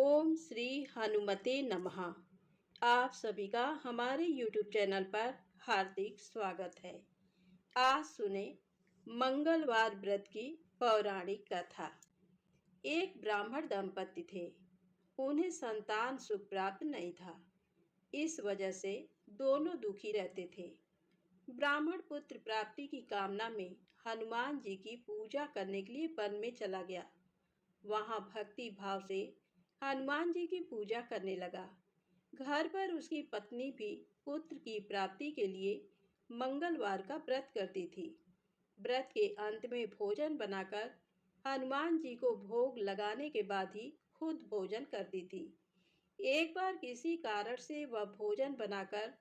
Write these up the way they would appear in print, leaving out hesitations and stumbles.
ओम श्री हनुमते नमः। आप सभी का हमारे YouTube चैनल पर हार्दिक स्वागत है। आज सुने मंगलवार व्रत की पौराणिक कथा। एक ब्राह्मण दंपति थे। उन्हें संतान सुख प्राप्त नहीं था। इस वजह से दोनों दुखी रहते थे। ब्राह्मण पुत्र प्राप्ति की कामना में हनुमान जी की पूजा करने के लिए वन में चला गया। वहां भक्ति भाव से हनुमान जी की पूजा करने लगा। घर पर उसकी पत्नी भी पुत्र की प्राप्ति के लिए मंगलवार का व्रत करती थी। व्रत के अंत में भोजन बनाकर हनुमान जी को भोग लगाने के बाद ही खुद भोजन करती थी। एक बार किसी कारण से वह भोजन बनाकर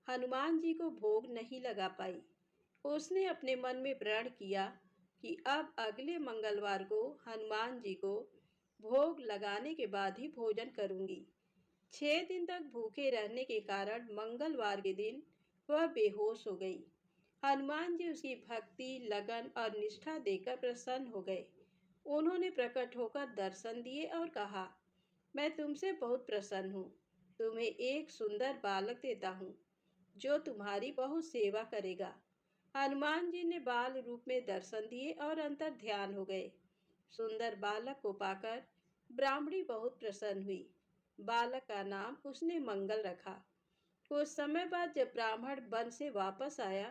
हनुमान जी को भोग नहीं लगा पाई। उसने अपने मन में प्रण किया कि अब अगले मंगलवार को हनुमान जी को भोग लगाने के बाद ही भोजन करूंगी। 6 दिन तक भूखे रहने के कारण मंगलवार के दिन वह बेहोश हो गई। हनुमान जी उसकी भक्ति, लगन और निष्ठा देखकर प्रसन्न हो गए। उन्होंने प्रकट होकर दर्शन दिए और कहा, मैं तुमसे बहुत प्रसन्न हूँ। तुम्हें एक सुंदर बालक देता हूँ जो तुम्हारी बहुत सेवा करेगा। हनुमान जी ने बाल रूप में दर्शन दिए और अंतर ध्यान हो गए। सुंदर बालक को पाकर ब्राह्मणी बहुत प्रसन्न हुई। बालक का नाम उसने मंगल रखा। कुछ समय बाद जब ब्राह्मण वन से वापस आया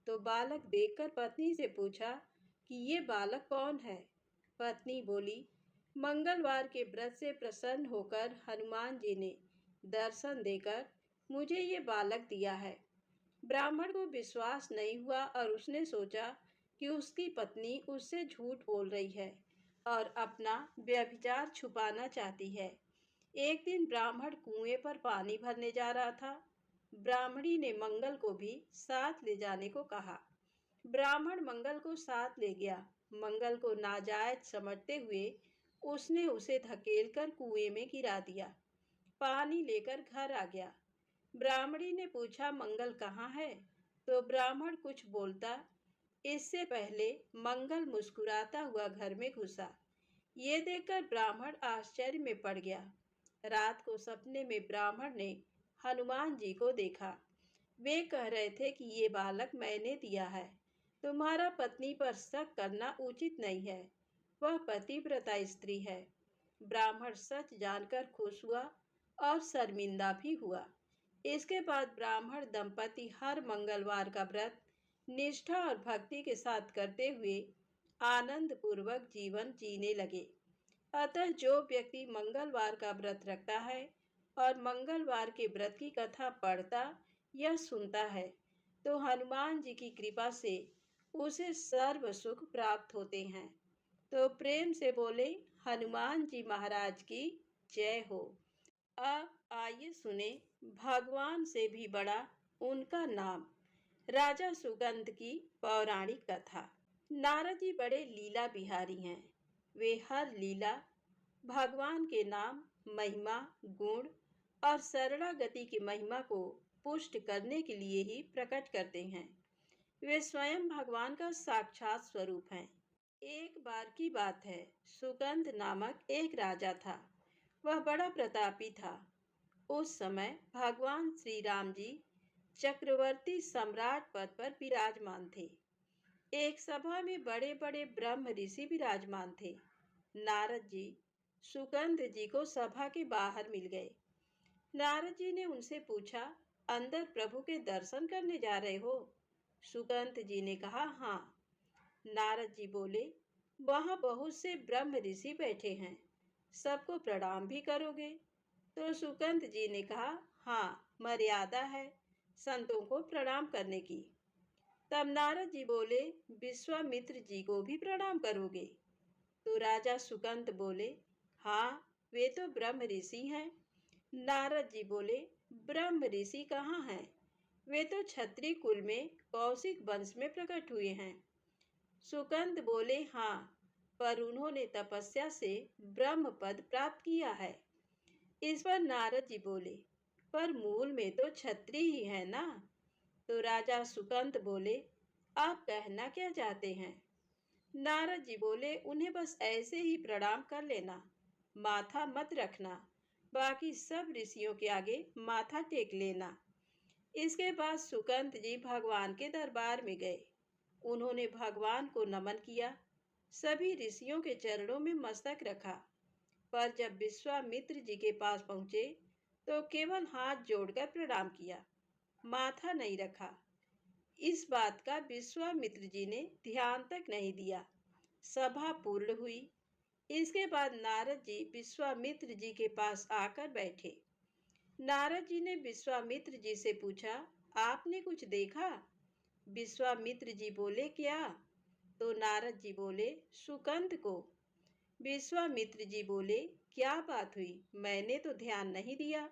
तो बालक देखकर पत्नी से पूछा कि ये बालक कौन है। पत्नी बोली, मंगलवार के व्रत से प्रसन्न होकर हनुमान जी ने दर्शन देकर मुझे ये बालक दिया है। ब्राह्मण को विश्वास नहीं हुआ और उसने सोचा कि उसकी पत्नी उससे झूठ बोल रही है और अपना व्यभिचार छुपाना चाहती है। एक दिन ब्राह्मण कुएं पर पानी भरने जा रहा था। ब्राह्मणी ने मंगल को भी साथ ले जाने को कहा। ब्राह्मण मंगल को साथ ले गया। मंगल को नाजायज समझते हुए उसने उसे धकेलकर कुएं में गिरा दिया। पानी लेकर घर आ गया। ब्राह्मणी ने पूछा, मंगल कहाँ है? तो ब्राह्मण कुछ बोलता इससे पहले मंगल मुस्कुराता हुआ घर में घुसा। ये देखकर ब्राह्मण आश्चर्य में पड़ गया। रात को सपने में ब्राह्मण ने हनुमान जी को देखा। वे कह रहे थे कि ये बालक मैंने दिया है। तुम्हारा पत्नी पर शक करना उचित नहीं है। वह पतिव्रता स्त्री है। ब्राह्मण सच जानकर खुश हुआ और शर्मिंदा भी हुआ। इसके बाद ब्राह्मण दंपति हर मंगलवार का व्रत निष्ठा और भक्ति के साथ करते हुए आनंद पूर्वक जीवन जीने लगे। अतः जो व्यक्ति मंगलवार का व्रत रखता है और मंगलवार के व्रत की कथा पढ़ता या सुनता है तो हनुमान जी की कृपा से उसे सर्व सुख प्राप्त होते हैं। तो प्रेम से बोले, हनुमान जी महाराज की जय हो। अब आइए सुने भगवान से भी बड़ा उनका नाम, राजा सुगंध की पौराणिक कथा। नारद जी बड़े लीला बिहारी हैं। वे हर लीला भगवान के नाम, महिमा, गुण और शरणागति की महिमा को पुष्ट करने के लिए ही प्रकट करते हैं। वे स्वयं भगवान का साक्षात स्वरूप हैं। एक बार की बात है, सुगंध नामक एक राजा था। वह बड़ा प्रतापी था। उस समय भगवान श्री राम जी चक्रवर्ती सम्राट पद पर विराजमान थे। एक सभा में बड़े बड़े ब्रह्म ऋषि विराजमान थे। नारद जी सुगंध जी को सभा के बाहर मिल गए। नारद जी ने उनसे पूछा, अंदर प्रभु के दर्शन करने जा रहे हो? सुगंध जी ने कहा, हाँ। नारद जी बोले, वहाँ बहुत से ब्रह्म ऋषि बैठे हैं, सबको प्रणाम भी करोगे? तो सुगंध जी ने कहा, हाँ, मर्यादा है संतों को प्रणाम करने की। तब नारद जी बोले, विश्वामित्र जी को भी प्रणाम करोगे? तो राजा सुगंध बोले, हाँ, वे तो ब्रह्म ऋषि हैं। नारद जी बोले, ब्रह्म ऋषि कहाँ हैं? वे तो क्षत्रिय कुल में कौशिक वंश में प्रकट हुए हैं। सुगंध बोले, हाँ, पर उन्होंने तपस्या से ब्रह्म पद प्राप्त किया है। इस पर नारद जी बोले, पर मूल में तो क्षत्रिय ही है ना? तो राजा सुगंध बोले, आप कहना क्या चाहते हैं? नारद जी बोले, उन्हें बस ऐसे ही प्रणाम कर लेना, माथा मत रखना, बाकी सब ऋषियों के आगे माथा टेक लेना। इसके बाद सुकंत जी भगवान के दरबार में गए। उन्होंने भगवान को नमन किया, सभी ऋषियों के चरणों में मस्तक रखा। पर जब विश्वामित्र जी के पास पहुंचे तो केवल हाथ जोड़कर प्रणाम किया, माथा नहीं रखा। इस बात का विश्वामित्र जी ने ध्यान तक नहीं दिया। सभा पूर्ण हुई। इसके बाद नारद जी विश्वामित्र जी के पास आकर बैठे। नारद जी ने विश्वामित्र जी से पूछा, आपने कुछ देखा? विश्वामित्र जी बोले, क्या? तो नारद जी बोले, सुकंत को। विश्वामित्र जी बोले, क्या बात हुई? मैंने तो ध्यान नहीं दिया।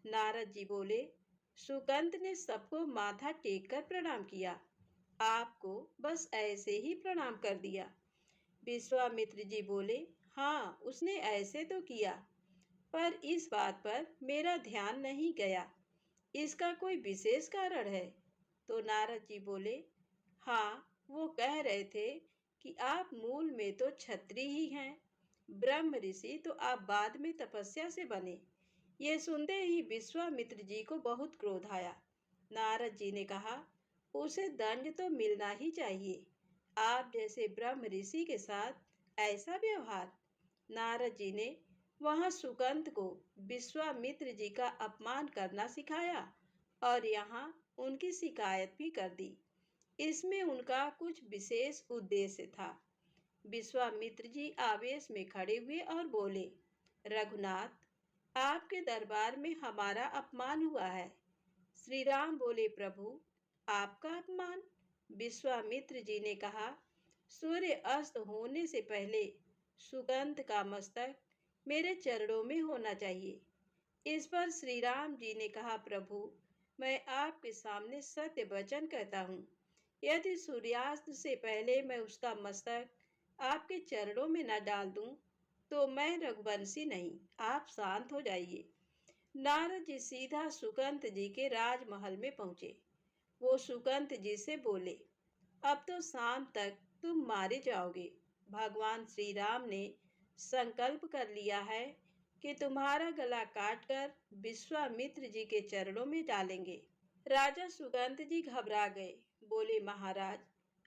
नारद जी बोले, सुकंत ने सबको माथा टेक कर प्रणाम किया, आपको बस ऐसे ही प्रणाम कर दिया। विश्वामित्र जी बोले, हाँ उसने ऐसे तो किया, पर इस बात पर मेरा ध्यान नहीं गया। इसका कोई विशेष कारण है? तो नारद जी बोले, हाँ वो कह रहे थे कि आप मूल में तो क्षत्रिय ही हैं, ब्रह्म ऋषि तो आप बाद में तपस्या से बने। ये सुनते ही विश्वामित्र जी को बहुत क्रोध आया। नारद जी ने कहा, उसे दंड तो मिलना ही चाहिए। आप जैसे ब्रह्म ऋषि के साथ ऐसा व्यवहार। नारद जी ने वहां सुकंत को विश्वामित्र जी का अपमान करना सिखाया और यहाँ उनकी शिकायत भी कर दी। इसमें उनका कुछ विशेष उद्देश्य था। विश्वामित्र जी आवेश में खड़े हुए और बोले, रघुनाथ, आपके दरबार में हमारा अपमान हुआ है। श्री राम बोले, प्रभु आपका अपमान? विश्वामित्र जी ने कहा, सूर्य अस्त होने से पहले सुगंध का मस्तक मेरे चरणों में होना चाहिए। इस पर श्री राम जी ने कहा, प्रभु मैं आपके सामने सत्य वचन कहता हूँ, यदि सूर्यास्त से पहले मैं उसका मस्तक आपके चरणों में न डाल दूं तो मैं रघुवंशी नहीं, आप शांत हो जाइए। नारद जी सीधा सुकंत जी के राजमहल में पहुंचे। वो सुकंत जी से बोले, अब तो शाम तक तुम मारे जाओगे। भगवान श्री राम ने संकल्प कर लिया है कि तुम्हारा गला काटकर विश्वामित्र जी के चरणों में डालेंगे। राजा सुकंत जी घबरा गए, बोले, महाराज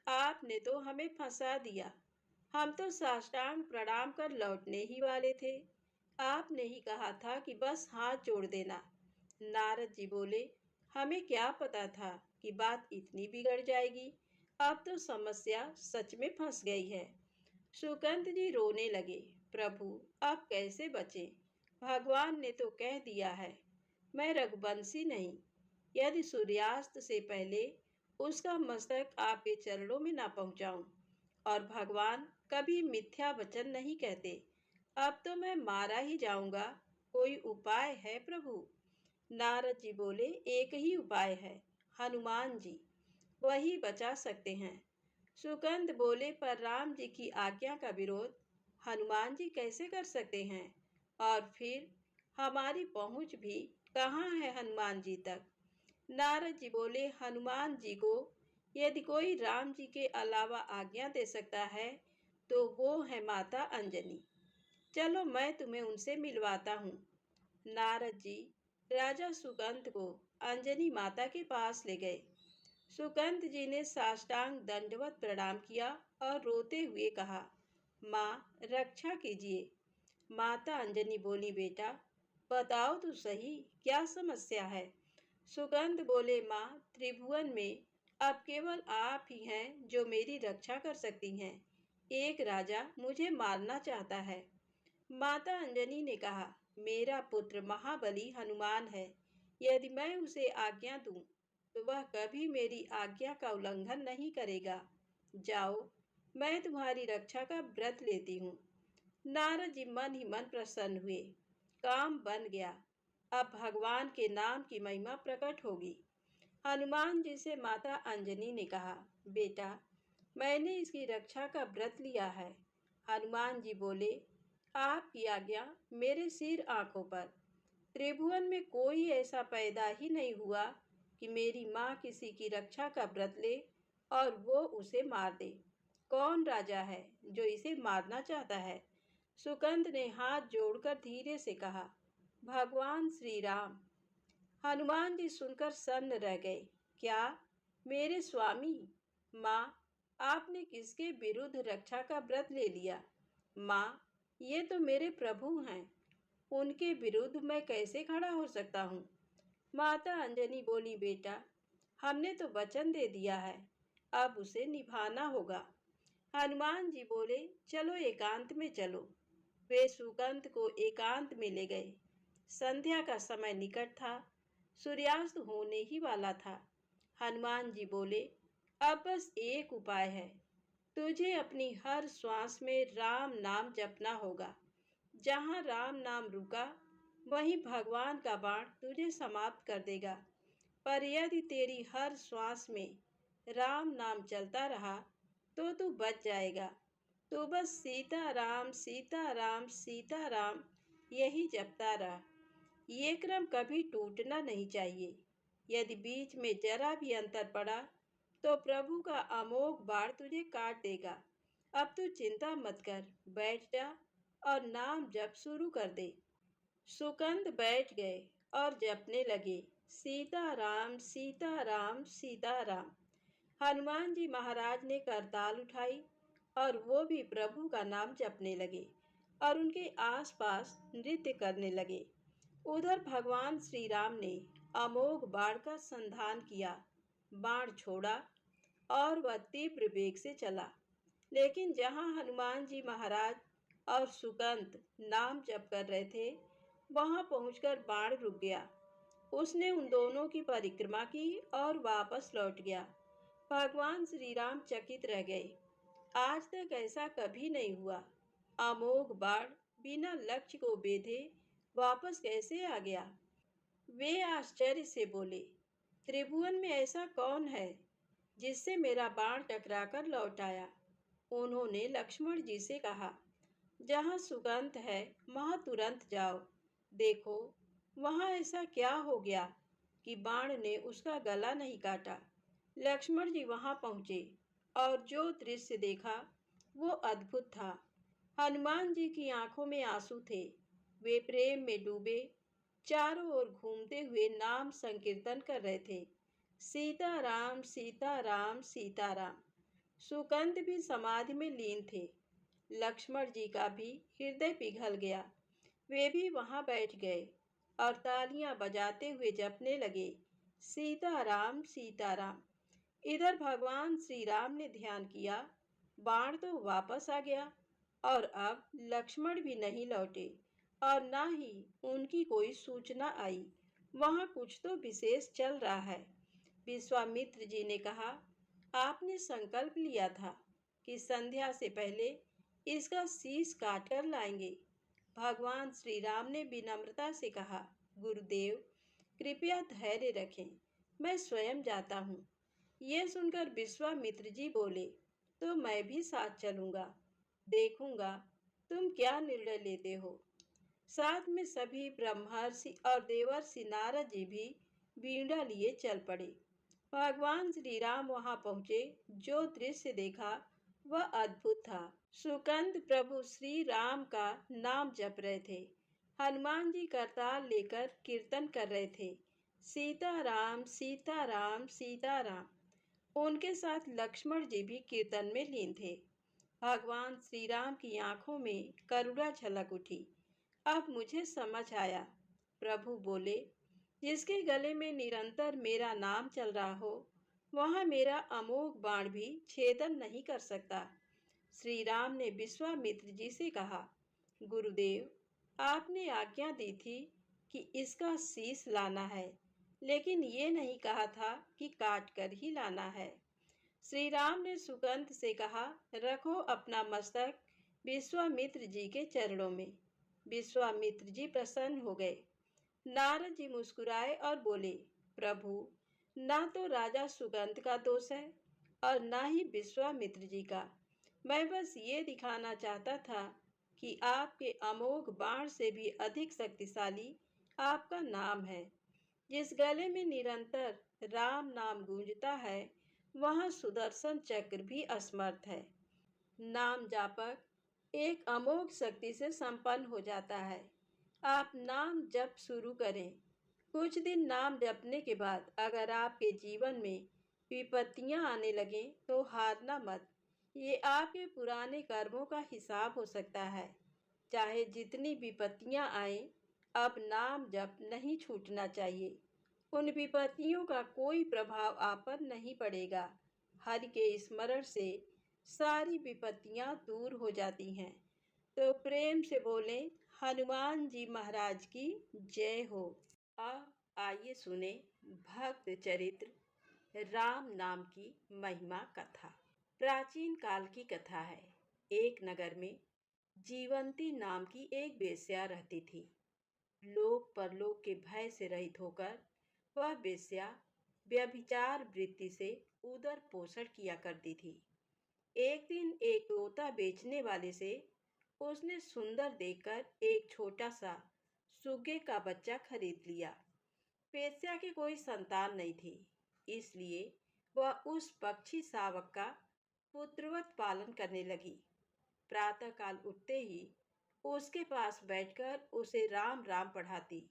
आपने तो हमें फंसा दिया। हम तो साष्टांग प्रणाम कर लौटने ही वाले थे। आपने ही कहा था कि बस हाथ जोड़ देना। नारद जी बोले, हमें क्या पता था कि बात इतनी बिगड़ जाएगी। अब तो समस्या सच में फंस गई है। सुकंत जी रोने लगे, प्रभु अब कैसे बचे? भगवान ने तो कह दिया है, मैं रघुवंशी नहीं। यदि सूर्यास्त से पहले उसका मस्तक आपके चरणों में ना पहुंचाऊं, और भगवान कभी मिथ्या वचन नहीं कहते, अब तो मैं मारा ही जाऊंगा। कोई उपाय है प्रभु? नारद जी बोले, एक ही उपाय है, हनुमान जी, वही बचा सकते हैं। सुकंद बोले, पर राम जी की आज्ञा का विरोध हनुमान जी कैसे कर सकते हैं? और फिर हमारी पहुंच भी कहाँ है हनुमान जी तक? नारद जी बोले, हनुमान जी को यदि कोई राम जी के अलावा आज्ञा दे सकता है तो वो है माता अंजनी। चलो मैं तुम्हें उनसे मिलवाता हूँ। नारद जी राजा सुकंत को अंजनी माता के पास ले गए। सुकंत जी ने साष्टांग दंडवत प्रणाम किया और रोते हुए कहा, माँ रक्षा कीजिए। माता अंजनी बोली, बेटा बताओ तो सही, क्या समस्या है? सुगंध बोले, माँ त्रिभुवन में अब केवल आप ही हैं जो मेरी रक्षा कर सकती हैं। एक राजा मुझे मारना चाहता है। माता अंजनी ने कहा, मेरा पुत्र महाबली हनुमान है। यदि मैं उसे आज्ञा दूं तो वह कभी मेरी आज्ञा का उल्लंघन नहीं करेगा। जाओ, मैं तुम्हारी रक्षा का व्रत लेती हूँ। नारद जी मन ही मन प्रसन्न हुए। काम बन गया। अब भगवान के नाम की महिमा प्रकट होगी। हनुमान जी से माता अंजनी ने कहा, बेटा मैंने इसकी रक्षा का व्रत लिया है। हनुमान जी बोले, आपकी आज्ञा मेरे सिर आंखों पर। त्रिभुवन में कोई ऐसा पैदा ही नहीं हुआ कि मेरी माँ किसी की रक्षा का व्रत ले और वो उसे मार दे। कौन राजा है जो इसे मारना चाहता है? सुकंद ने हाथ जोड़कर धीरे से कहा, भगवान श्री राम। हनुमान जी सुनकर सन्न रह गए। क्या, मेरे स्वामी? माँ, आपने किसके विरुद्ध रक्षा का व्रत ले लिया? माँ, ये तो मेरे प्रभु हैं, उनके विरुद्ध मैं कैसे खड़ा हो सकता हूँ? माता अंजनी बोली, बेटा, हमने तो वचन दे दिया है, अब उसे निभाना होगा। हनुमान जी बोले, चलो एकांत में चलो। वे सुकंत को एकांत में ले गए। संध्या का समय निकट था, सूर्यास्त होने ही वाला था। हनुमान जी बोले, अब बस एक उपाय है, तुझे अपनी हर श्वास में राम नाम जपना होगा। जहाँ राम नाम रुका, वहीं भगवान का बाण तुझे समाप्त कर देगा। पर यदि तेरी हर श्वास में राम नाम चलता रहा तो तू बच जाएगा। तो बस सीता राम सीता राम सीता राम यही जपता रहा। ये क्रम कभी टूटना नहीं चाहिए। यदि बीच में जरा भी अंतर पड़ा तो प्रभु का अमोघ बाण तुझे काट देगा। अब तू चिंता मत कर, बैठ जा और नाम जप शुरू कर दे। सुकंद बैठ गए और जपने लगे, सीता राम सीता राम सीता राम। हनुमान जी महाराज ने करताल उठाई और वो भी प्रभु का नाम जपने लगे और उनके आसपास नृत्य करने लगे। उधर भगवान श्री राम ने अमोघ बाण का संधान किया। बाण छोड़ा और वह तीव्र वेग से चला। लेकिन जहां हनुमान जी महाराज और सुकंत नाम जप कर रहे थे, वहां पहुंचकर बाण रुक गया। उसने उन दोनों की परिक्रमा की और वापस लौट गया। भगवान श्री राम चकित रह गए। आज तक ऐसा कभी नहीं हुआ। अमोघ बाण बिना लक्ष्य को बेधे वापस कैसे आ गया? वे आश्चर्य से बोले, त्रिभुवन में ऐसा कौन है जिससे मेरा बाण टकराकर लौट आया? उन्होंने लक्ष्मण जी से कहा, जहाँ सुगंध है वहाँ तुरंत जाओ। देखो, वहाँ ऐसा क्या हो गया कि बाण ने उसका गला नहीं काटा। लक्ष्मण जी वहाँ पहुँचे और जो दृश्य देखा वो अद्भुत था। हनुमान जी की आंखों में आंसू थे। वे प्रेम में डूबे चारों ओर घूमते हुए नाम संकीर्तन कर रहे थे, सीता राम सीता राम सीता राम। सुकंद भी समाधि में लीन थे। लक्ष्मण जी का भी हृदय पिघल गया। वे भी वहां बैठ गए और तालियां बजाते हुए जपने लगे, सीता राम सीता राम। इधर भगवान श्री राम ने ध्यान किया, बाण तो वापस आ गया और अब लक्ष्मण भी नहीं लौटे और ना ही उनकी कोई सूचना आई। वहां कुछ तो विशेष चल रहा है। विश्वामित्र जी ने कहा, आपने संकल्प लिया था कि संध्या से पहले इसका शीश काट कर लाएंगे। भगवान श्री राम ने विनम्रता से कहा, गुरुदेव, कृपया धैर्य रखें, मैं स्वयं जाता हूँ। यह सुनकर विश्वामित्र जी बोले, तो मैं भी साथ चलूंगा, देखूंगा तुम क्या निर्णय लेते हो। साथ में सभी ब्रह्मर्षि और देवर्षि नारद जी भी वीणा लिए चल पड़े। भगवान श्री राम वहां पहुंचे। जो दृश्य देखा वह अद्भुत था। सुकंद प्रभु श्री राम का नाम जप रहे थे। हनुमान जी करताल लेकर कीर्तन कर रहे थे, सीता राम सीता राम सीता राम। उनके साथ लक्ष्मण जी भी कीर्तन में लीन थे। भगवान श्री राम की आंखों में करुणा झलक उठी। अब मुझे समझ आया, प्रभु बोले, जिसके गले में निरंतर मेरा नाम चल रहा हो, वहां मेरा अमोघ बाण भी छेदन नहीं कर सकता। श्री राम ने विश्वामित्र जी से कहा, गुरुदेव, आपने आज्ञा दी थी कि इसका शीश लाना है, लेकिन ये नहीं कहा था कि काट कर ही लाना है। श्री राम ने सुगंध से कहा, रखो अपना मस्तक विश्वामित्र जी के चरणों में। विश्वामित्र जी प्रसन्न हो गए। नारद जी मुस्कुराए और बोले, प्रभु, ना तो राजा सुगंध का दोष है और ना ही विश्वामित्र जी का। मैं बस ये दिखाना चाहता था कि आपके अमोघ बाण से भी अधिक शक्तिशाली आपका नाम है। जिस गले में निरंतर राम नाम गूंजता है, वहाँ सुदर्शन चक्र भी असमर्थ है। नाम जापक एक अमोघ शक्ति से संपन्न हो जाता है। आप नाम जप शुरू करें। कुछ दिन नाम जपने के बाद अगर आपके जीवन में विपत्तियां आने लगें तो हारना मत। ये आपके पुराने कर्मों का हिसाब हो सकता है। चाहे जितनी विपत्तियां आएं, अब नाम जप नहीं छूटना चाहिए। उन विपत्तियों का कोई प्रभाव आप पर नहीं पड़ेगा। हरि के स्मरण से सारी विपत्तियां दूर हो जाती हैं। तो प्रेम से बोलें, हनुमान जी महाराज की जय हो। अब आइए सुने भक्त चरित्र राम नाम की महिमा कथा। प्राचीन काल की कथा है। एक नगर में जीवंती नाम की एक वेश्या रहती थी। लोक परलोक के भय से रहित होकर वह वेश्या व्यभिचार वृत्ति से उदर पोषण किया करती थी। एक दिन एक तोता बेचने वाले से उसने सुंदर देखकर एक छोटा सा सुग्गे का बच्चा खरीद लिया। वेश्या की कोई संतान नहीं थी, इसलिए वह उस पक्षी शावक का पुत्रवत पालन करने लगी। प्रातःकाल उठते ही उसके पास बैठकर उसे राम राम पढ़ाती।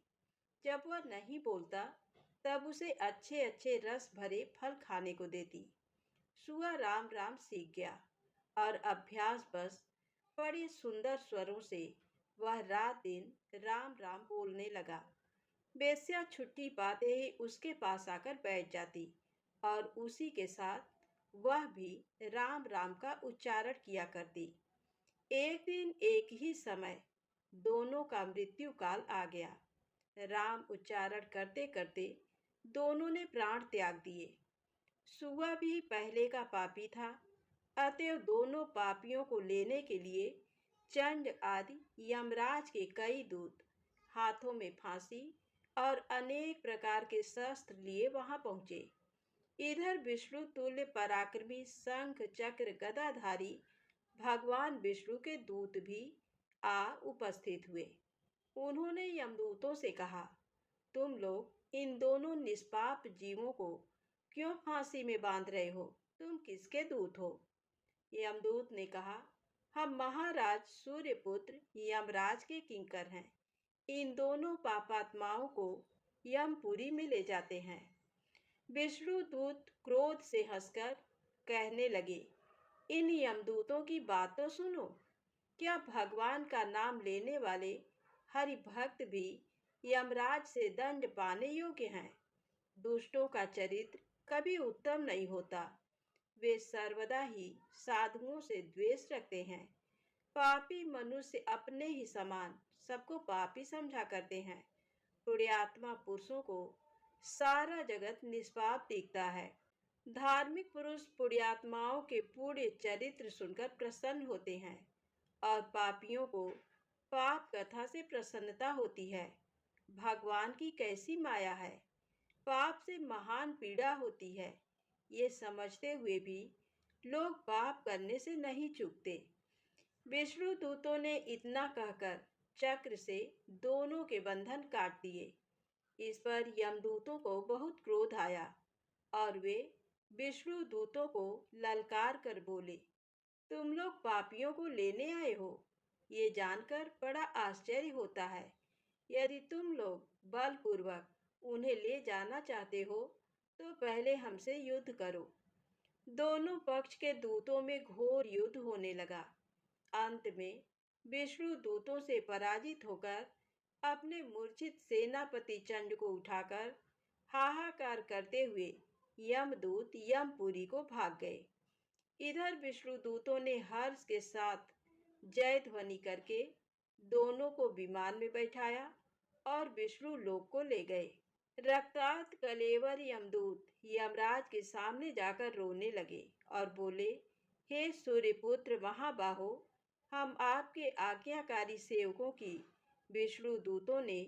जब वह नहीं बोलता तब उसे अच्छे अच्छे रस भरे फल खाने को देती। सुआ राम राम सीख गया और अभ्यास बस बड़े सुंदर स्वरों से वह रात दिन राम राम बोलने लगा। वेश्या छुट्टी पाते ही उसके पास आकर बैठ जाती और उसी के साथ वह भी राम राम का उच्चारण किया करती। एक दिन एक ही समय दोनों का मृत्यु काल आ गया। राम उच्चारण करते करते दोनों ने प्राण त्याग दिए। सुआ भी पहले का पापी था, अतएव दोनों पापियों को लेने के लिए चंड आदि यमराज के कई दूत हाथों में फांसी और अनेक प्रकार के शस्त्र लिए वहां पहुंचे। इधर विष्णु तुल्य पराक्रमी शंख चक्र गदाधारी भगवान विष्णु के दूत भी आ उपस्थित हुए। उन्होंने यमदूतों से कहा, तुम लोग इन दोनों निष्पाप जीवों को क्यों फांसी में बांध रहे हो? तुम किसके दूत हो? यमदूत ने कहा, हम महाराज सूर्यपुत्र यमराज के किंकर हैं। इन दोनों पापात्माओं को यमपुरी में ले जाते हैं। विष्णु दूत क्रोध से हंसकर कहने लगे, इन यमदूतों की बात तो सुनो। क्या भगवान का नाम लेने वाले हरि भक्त भी यमराज से दंड पाने योग्य हैं? दुष्टों का चरित्र कभी उत्तम नहीं होता। वे सर्वदा ही साधुओं से द्वेष रखते हैं। पापी मनुष्य अपने ही समान सबको पापी समझा करते हैं। पुण्यात्मा पुरुषों को सारा जगत निष्पाप दिखता है। धार्मिक पुरुष पुण्यात्माओं के पूरे चरित्र सुनकर प्रसन्न होते हैं और पापियों को पाप कथा से प्रसन्नता होती है। भगवान की कैसी माया है, पाप से महान पीड़ा होती है। ये समझते हुए भी लोग पाप करने से नहीं चूकते। विष्णु दूतों ने इतना कहकर चक्र से दोनों के बंधन काट दिए। इस पर यमदूतों को बहुत क्रोध आया और वे विष्णु दूतों को ललकार कर बोले, तुम लोग पापियों को लेने आए हो? ये जानकर बड़ा आश्चर्य होता है। यदि तुम लोग बलपूर्वक उन्हें ले जाना चाहते हो तो पहले हमसे युद्ध करो। दोनों पक्ष के दूतों में घोर युद्ध होने लगा। अंत में विष्णु दूतों से पराजित होकर अपने मूर्छित सेनापति चंड को उठाकर हाहाकार करते हुए यमदूत यमपुरी को भाग गए। इधर विष्णु दूतों ने हर्ष के साथ जय ध्वनि करके दोनों को विमान में बैठाया और विष्णु लोक को ले गए। रक्ताक्त कलेवर यमदूत यमराज के सामने जाकर रोने लगे और बोले, हे सूर्यपुत्र महाबाहो, हम आपके आज्ञाकारी सेवकों की विष्णु दूतों ने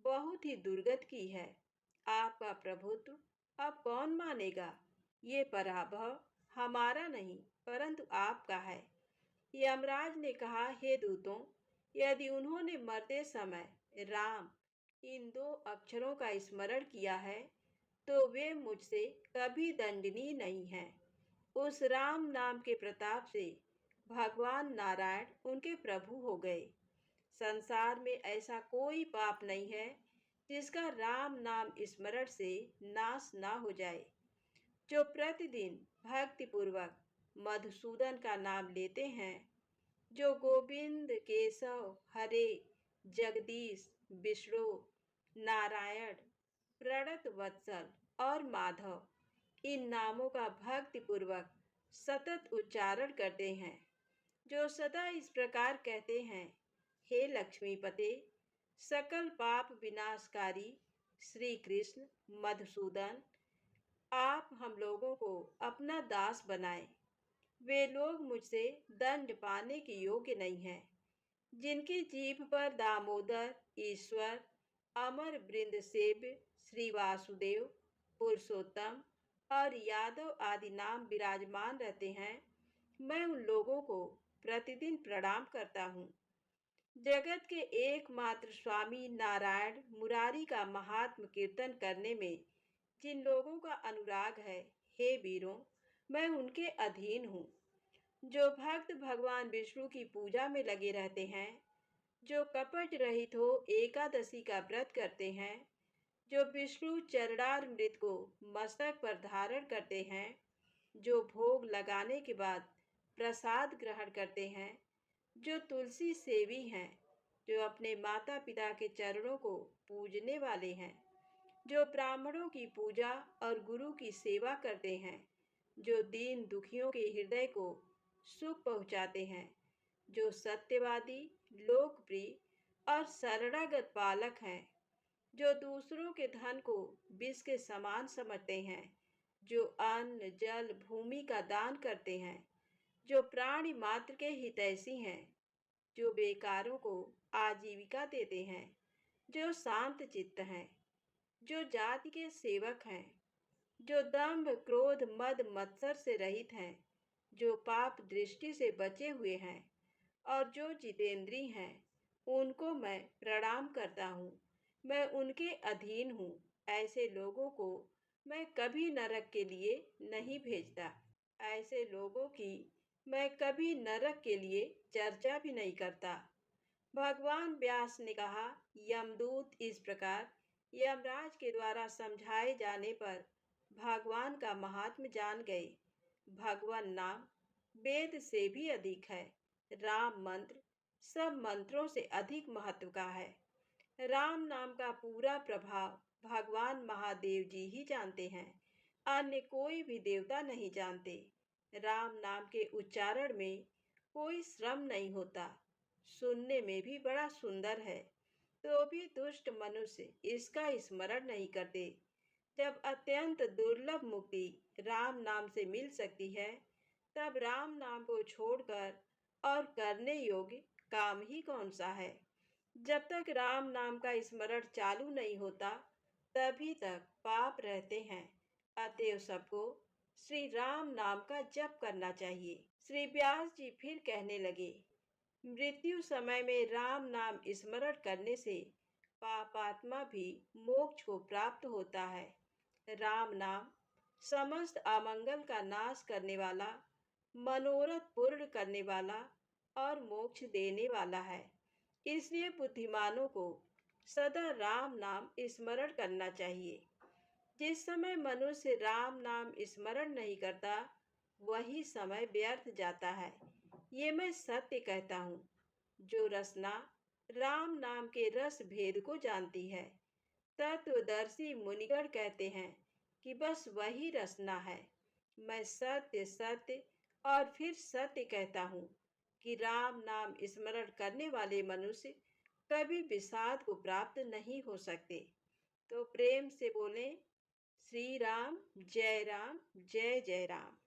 बहुत ही दुर्गत की है। आपका प्रभुत्व अब कौन मानेगा? ये पराभव हमारा नहीं परंतु आपका है। यमराज ने कहा, हे दूतों, यदि उन्होंने मरते समय राम इन दो अक्षरों का स्मरण किया है तो वे मुझसे कभी दंडनीय नहीं हैं। उस राम नाम के प्रताप से भगवान नारायण उनके प्रभु हो गए। संसार में ऐसा कोई पाप नहीं है जिसका राम नाम स्मरण से नाश ना हो जाए। जो प्रतिदिन भक्ति पूर्वक मधुसूदन का नाम लेते हैं, जो गोविंद केशव हरे जगदीश विष्णु नारायण प्रणत वत्सल और माधव इन नामों का भक्ति पूर्वक सतत उच्चारण करते हैं, जो सदा इस प्रकार कहते हैं, हे लक्ष्मीपते सकल पाप विनाशकारी श्री कृष्ण मधुसूदन, आप हम लोगों को अपना दास बनाए। वे लोग मुझसे दंड पाने के योग्य नहीं हैं, जिनकी जीभ पर दामोदर ईश्वर अमर वृंद सेव्य श्री वासुदेव पुरुषोत्तम और यादव आदि नाम विराजमान रहते हैं। मैं उन लोगों को प्रतिदिन प्रणाम करता हूँ। जगत के एकमात्र स्वामी नारायण मुरारी का महात्म कीर्तन करने में जिन लोगों का अनुराग है, हे वीरों, मैं उनके अधीन हूँ। जो भक्त भगवान विष्णु की पूजा में लगे रहते हैं, जो कपट रहित हो एकादशी का व्रत करते हैं, जो विष्णु चरणामृत को मस्तक पर धारण करते हैं, जो भोग लगाने के बाद प्रसाद ग्रहण करते हैं, जो तुलसी सेवी हैं, जो अपने माता पिता के चरणों को पूजने वाले हैं, जो ब्राह्मणों की पूजा और गुरु की सेवा करते हैं, जो दीन दुखियों के हृदय को सुख पहुँचाते हैं, जो सत्यवादी लोकप्रिय और शरणागत पालक हैं, जो दूसरों के धन को विष के समान समझते हैं, जो अन्न जल भूमि का दान करते हैं, जो प्राणी मात्र के हितैषी हैं, जो बेकारों को आजीविका देते हैं, जो शांत चित्त हैं, जो जाति के सेवक हैं, जो दंभ क्रोध मद मत्सर से रहित हैं, जो पाप दृष्टि से बचे हुए हैं और जो जितेंद्री हैं, उनको मैं प्रणाम करता हूँ। मैं उनके अधीन हूँ। ऐसे लोगों को मैं कभी नरक के लिए नहीं भेजता। ऐसे लोगों की मैं कभी नरक के लिए चर्चा भी नहीं करता। भगवान व्यास ने कहा, यमदूत इस प्रकार यमराज के द्वारा समझाए जाने पर भगवान का महात्म्य जान गए। भगवान नाम वेद से भी अधिक है। राम मंत्र सब मंत्रों से अधिक महत्व का है। राम नाम का पूरा प्रभाव भगवान महादेव जी ही जानते हैं, अन्य कोई भी देवता नहीं जानते। राम नाम के उच्चारण में कोई श्रम नहीं होता, सुनने में भी बड़ा सुंदर है, तो भी दुष्ट मनुष्य इसका स्मरण नहीं करते। जब अत्यंत दुर्लभ मुक्ति राम नाम से मिल सकती है, तब राम नाम को छोड़कर और करने योग्य काम ही कौन सा है। जब तक राम नाम का स्मरण चालू नहीं होता, तभी तक पाप रहते हैं। अतएव सबको श्री राम नाम का जप करना चाहिए। श्री व्यास जी फिर कहने लगे, मृत्यु समय में राम नाम स्मरण करने से पापात्मा भी मोक्ष को प्राप्त होता है। राम नाम समस्त अमंगल का नाश करने वाला, मनोरथ पूर्ण करने वाला और मोक्ष देने वाला है। इसलिए बुद्धिमानों को सदा राम नाम स्मरण करना चाहिए। जिस समय मनुष्य राम नाम स्मरण नहीं करता, वही समय व्यर्थ जाता है। ये मैं सत्य कहता हूँ। जो रसना राम नाम के रस भेद को जानती है, तत्वदर्शी मुनिगण कहते हैं कि बस वही रसना है। मैं सत्य सत्य और फिर सत्य कहता हूँ कि राम नाम स्मरण करने वाले मनुष्य कभी विषाद को प्राप्त नहीं हो सकते। तो प्रेम से बोलें, श्री राम जय जय राम।